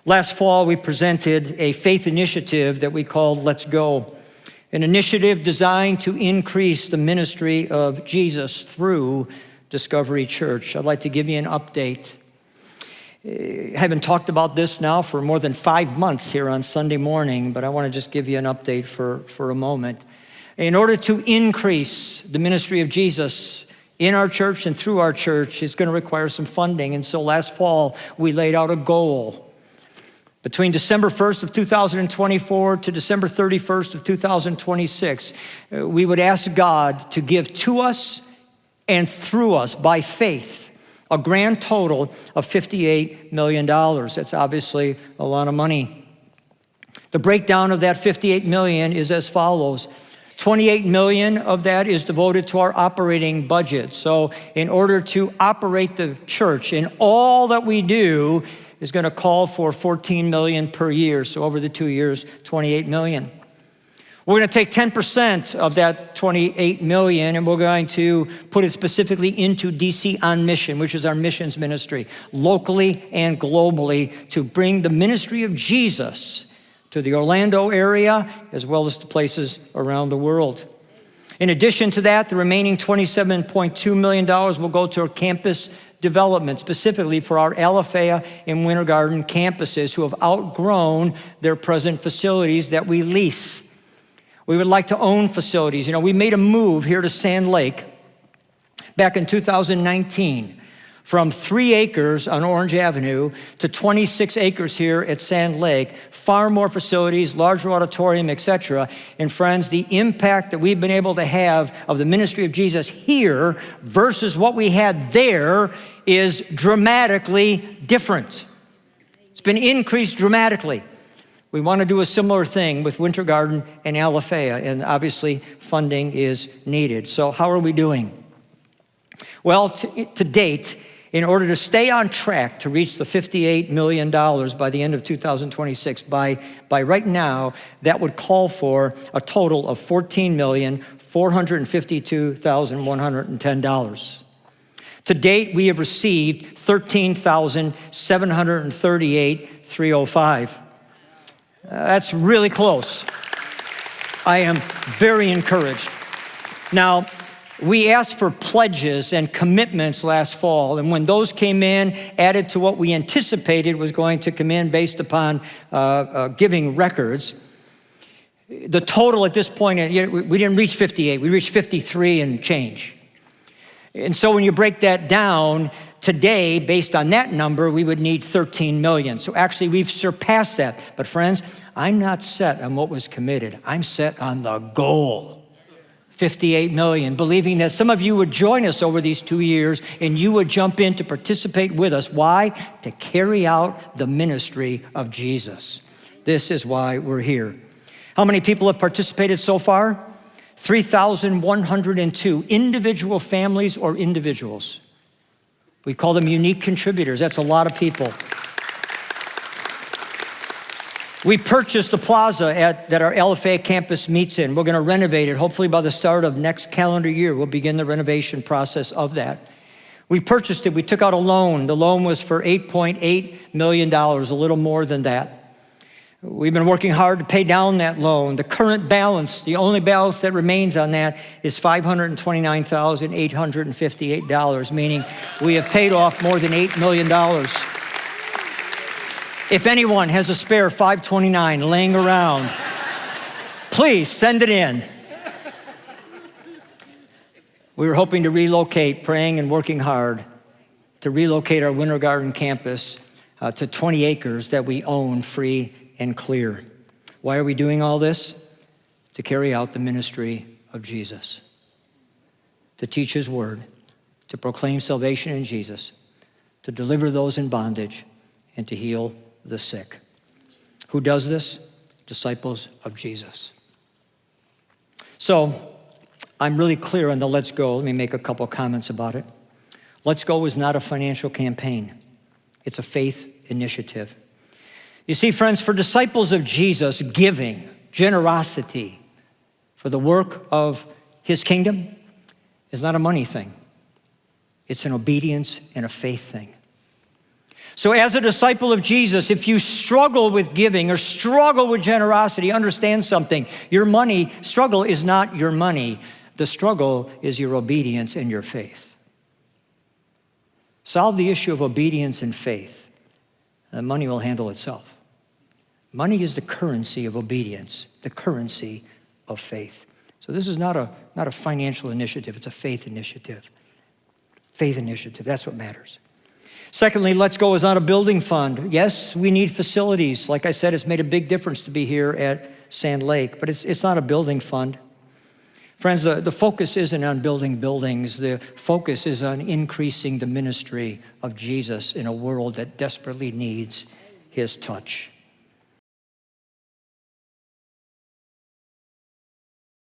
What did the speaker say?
Last fall, we presented a faith initiative that we called Let's Go, an initiative designed to increase the ministry of Jesus through Discovery Church. I'd like to give you an update. I haven't talked about this now for more than 5 months here on Sunday morning, but I want to just give you an update for a moment. In order to increase the ministry of Jesus in our church and through our church, it's going to require some funding. And so last fall, we laid out a goal. Between December 1st of 2024 to December 31st of 2026, we would ask God to give to us and through us by faith a grand total of $58 million. That's obviously a lot of money. The breakdown of that $58 million is as follows. $28 million of that is devoted to our operating budget. So in order to operate the church in all that we do is going to call for $14 million per year. So over the 2 years, $28 million. We're going to take 10% of that $28 million and we're going to put it specifically into DC on Mission, which is our missions ministry, locally and globally, to bring the ministry of Jesus to the Orlando area as well as to places around the world. In addition to that, the remaining $27.2 million will go to our campus development, specifically for our Alafaya and Winter Garden campuses who have outgrown their present facilities that we lease. We would like to own facilities. You know, we made a move here to Sand Lake back in 2019 from 3 acres on Orange Avenue to 26 acres here at Sand Lake, far more facilities, larger auditorium, etc. And friends, the impact that we've been able to have of the ministry of Jesus here versus what we had there is dramatically different. It's been increased dramatically. We want to do a similar thing with Winter Garden and Alafaya, and obviously funding is needed. So how are we doing? Well, to date, in order to stay on track to reach the $58 million by the end of 2026, by right now, that would call for a total of $14,452,110. To date, we have received $13,738,305. That's really close. I am very encouraged. Now, we asked for pledges and commitments last fall, and when those came in, added to what we anticipated was going to come in based upon giving records, the total at this point, we didn't reach 58, we reached 53 and change. And so when you break that down, today, based on that number, we would need 13 million. So actually, we've surpassed that. But friends, I'm not set on what was committed. I'm set on the goal, 58 million, believing that some of you would join us over these 2 years and you would jump in to participate with us. Why? To carry out the ministry of Jesus. This is why we're here. How many people have participated so far? 3,102 individual families or individuals. We call them unique contributors. That's a lot of people. We purchased the plaza that our Alafaya campus meets in. We're going to renovate it. Hopefully by the start of next calendar year, we'll begin the renovation process of that. We purchased it. We took out a loan. The loan was for $8.8 million, a little more than that. We've been working hard to pay down that loan. The current balance, the only balance that remains on that is $529,858, meaning we have paid off more than $8 million. If anyone has a spare $529 laying around, please send it in. We were hoping to relocate, praying and working hard to relocate our Winter Garden campus to 20 acres that we own free and clear. Why are we doing all this? To carry out the ministry of Jesus, to teach his word, to proclaim salvation in Jesus, to deliver those in bondage, and to heal the sick. Who does this? Disciples of Jesus. So I'm really clear on the Let's Go. Let me make a couple comments about it. Let's Go is not a financial campaign. It's a faith initiative. You see, friends, for disciples of Jesus, giving, generosity for the work of his kingdom is not a money thing. It's an obedience and a faith thing. So as a disciple of Jesus, if you struggle with giving or struggle with generosity, understand something. Your money struggle is not your money. The struggle is your obedience and your faith. Solve the issue of obedience and faith, and money will handle itself. Money is the currency of obedience, the currency of faith. So this is not a financial initiative, it's a faith initiative. Faith initiative, that's what matters. Secondly, Let's Go is not a building fund. Yes, we need facilities. Like I said, it's made a big difference to be here at Sand Lake, but it's not a building fund. Friends, the focus isn't on building buildings. The focus is on increasing the ministry of Jesus in a world that desperately needs his touch.